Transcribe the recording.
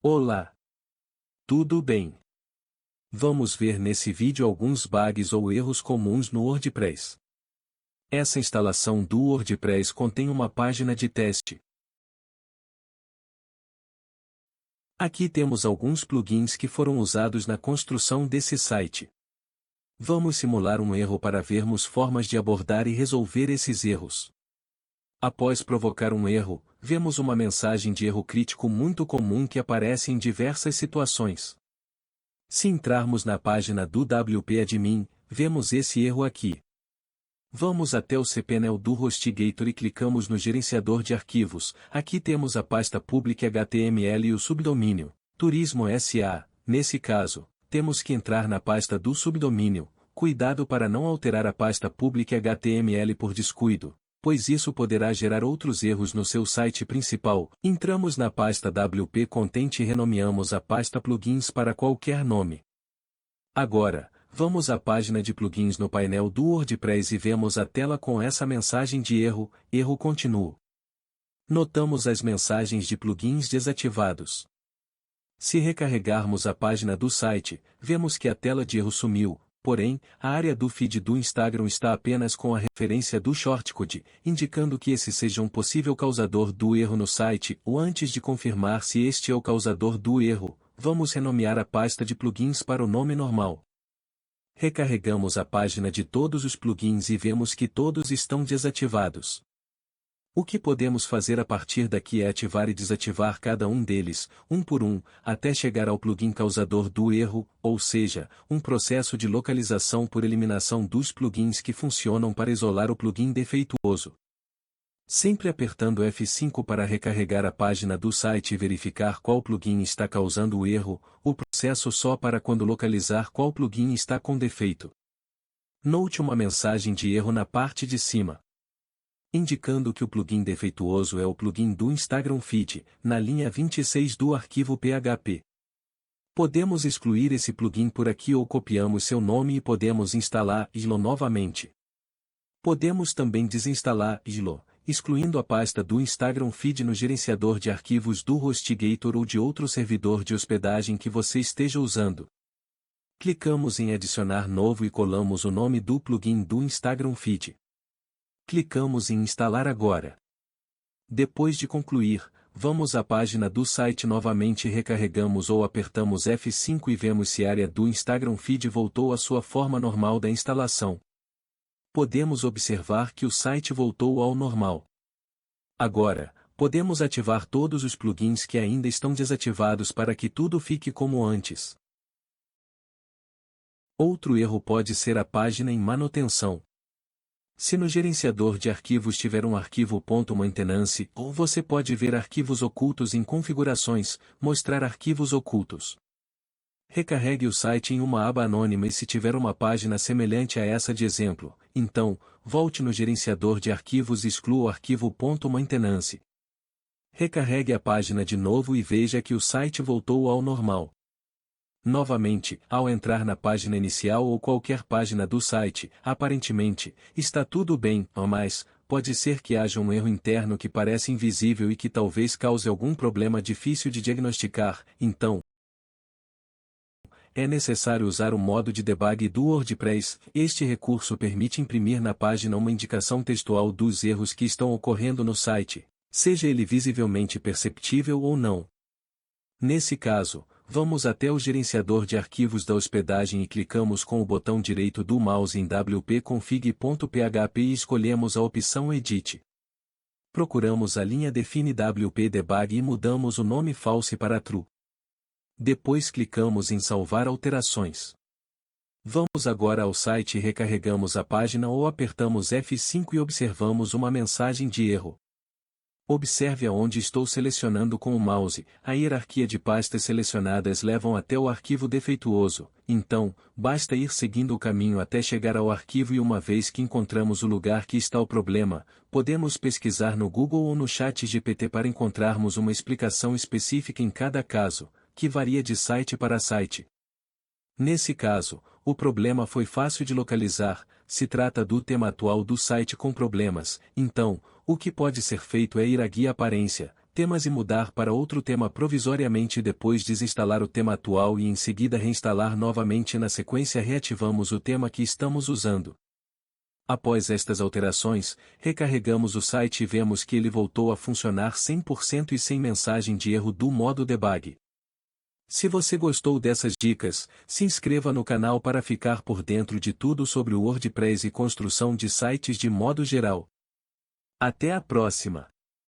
Olá! Tudo bem? Vamos ver nesse vídeo alguns bugs ou erros comuns no WordPress. Essa instalação do WordPress contém uma página de teste. Aqui temos alguns plugins que foram usados na construção desse site. Vamos simular um erro para vermos formas de abordar e resolver esses erros. Após provocar um erro, vemos uma mensagem de erro crítico muito comum que aparece em diversas situações. Se entrarmos na página do WP Admin, vemos esse erro aqui. Vamos até o cPanel do HostGator e clicamos no gerenciador de arquivos. Aqui temos a pasta public HTML e o subdomínio, Turismo SA. Nesse caso, temos que entrar na pasta do subdomínio. Cuidado para não alterar a pasta public HTML por descuido, pois isso poderá gerar outros erros no seu site principal. Entramos na pasta WP Content e renomeamos a pasta Plugins para qualquer nome. Agora, vamos à página de plugins no painel do WordPress e vemos a tela com essa mensagem de erro, erro contínuo. Notamos as mensagens de plugins desativados. Se recarregarmos a página do site, vemos que a tela de erro sumiu. Porém, a área do feed do Instagram está apenas com a referência do shortcode, indicando que esse seja um possível causador do erro no site. Ou antes de confirmar se este é o causador do erro, vamos renomear a pasta de plugins para o nome normal. Recarregamos a página de todos os plugins e vemos que todos estão desativados. O que podemos fazer a partir daqui é ativar e desativar cada um deles, um por um, até chegar ao plugin causador do erro, ou seja, um processo de localização por eliminação dos plugins que funcionam para isolar o plugin defeituoso. Sempre apertando F5 para recarregar a página do site e verificar qual plugin está causando o erro, o processo só para quando localizar qual plugin está com defeito. Note uma mensagem de erro na parte de cima, indicando que o plugin defeituoso é o plugin do Instagram Feed, na linha 26 do arquivo PHP. Podemos excluir esse plugin por aqui ou copiamos seu nome e podemos instalar ISLO novamente. Podemos também desinstalar ISLO, excluindo a pasta do Instagram Feed no gerenciador de arquivos do HostGator ou de outro servidor de hospedagem que você esteja usando. Clicamos em adicionar novo e colamos o nome do plugin do Instagram Feed. Clicamos em instalar agora. Depois de concluir, vamos à página do site novamente e recarregamos ou apertamos F5 e vemos se a área do Instagram Feed voltou à sua forma normal da instalação. Podemos observar que o site voltou ao normal. Agora, podemos ativar todos os plugins que ainda estão desativados para que tudo fique como antes. Outro erro pode ser a página em manutenção. Se no gerenciador de arquivos tiver um arquivo .maintenance, ou você pode ver arquivos ocultos em configurações, mostrar arquivos ocultos. Recarregue o site em uma aba anônima e se tiver uma página semelhante a essa de exemplo, então, volte no gerenciador de arquivos e exclua o arquivo .maintenance. Recarregue a página de novo e veja que o site voltou ao normal. Novamente, ao entrar na página inicial ou qualquer página do site, aparentemente, está tudo bem, mas, pode ser que haja um erro interno que parece invisível e que talvez cause algum problema difícil de diagnosticar. Então, é necessário usar o modo de debug do WordPress. Este recurso permite imprimir na página uma indicação textual dos erros que estão ocorrendo no site, seja ele visivelmente perceptível ou não. Nesse caso, vamos até o gerenciador de arquivos da hospedagem e clicamos com o botão direito do mouse em wp-config.php e escolhemos a opção Edit. Procuramos a linha Define WP Debug e mudamos o nome False para True. Depois clicamos em Salvar alterações. Vamos agora ao site e recarregamos a página ou apertamos F5 e observamos uma mensagem de erro. Observe aonde estou selecionando com o mouse, a hierarquia de pastas selecionadas levam até o arquivo defeituoso, então, basta ir seguindo o caminho até chegar ao arquivo e uma vez que encontramos o lugar que está o problema, podemos pesquisar no Google ou no ChatGPT para encontrarmos uma explicação específica em cada caso, que varia de site para site. Nesse caso, o problema foi fácil de localizar, se trata do tema atual do site com problemas, então, o que pode ser feito é ir à guia aparência, temas e mudar para outro tema provisoriamente, depois desinstalar o tema atual e em seguida reinstalar novamente. Na sequência reativamos o tema que estamos usando. Após estas alterações, recarregamos o site e vemos que ele voltou a funcionar 100% e sem mensagem de erro do modo debug. Se você gostou dessas dicas, se inscreva no canal para ficar por dentro de tudo sobre o WordPress e construção de sites de modo geral. Até a próxima!